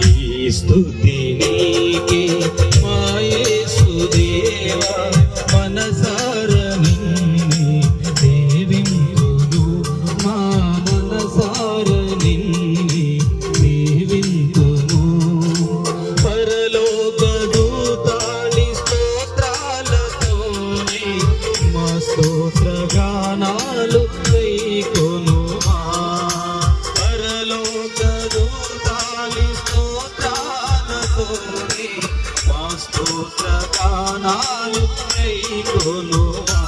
ఈ స్తుతి నీకే మా యేసుదేవా, మనసార నిన్నే సేవింతును, మా మనసార నిన్నే సేవింతును. పరలోక దూతాళి స్తోత్రాలతోనే మా స్తోత్ర గానాలు గైకొనుమా. పరలోక దూతాళి స్తోత్రాలతోనే మా స్తోత్ర గానాలు గైకొనుమా.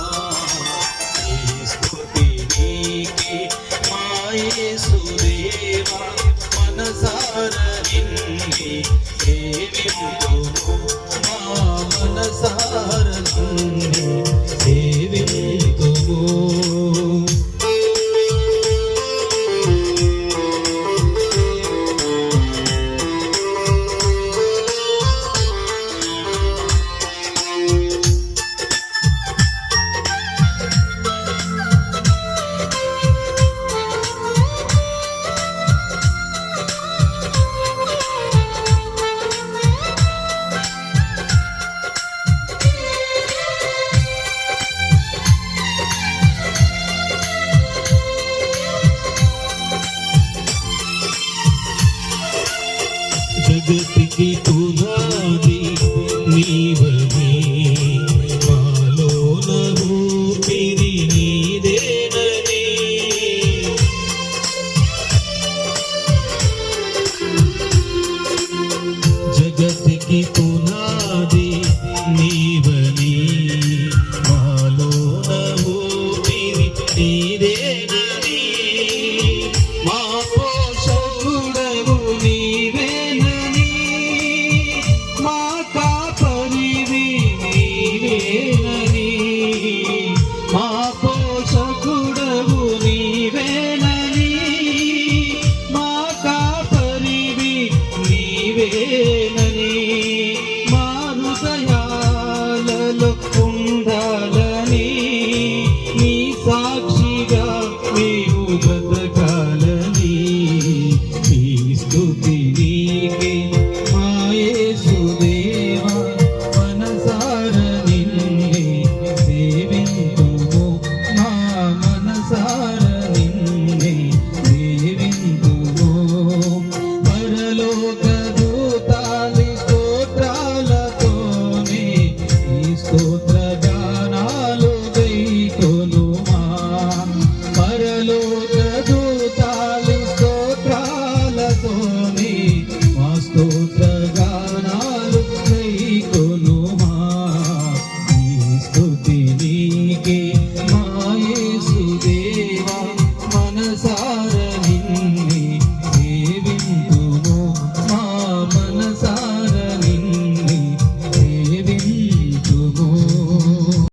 ఈ స్తుతి నీకే మా యేసుదేవా, మనసార నిన్నే సేవింతుము, మా మనసార నిన్నే సేవింతుము. జగతికి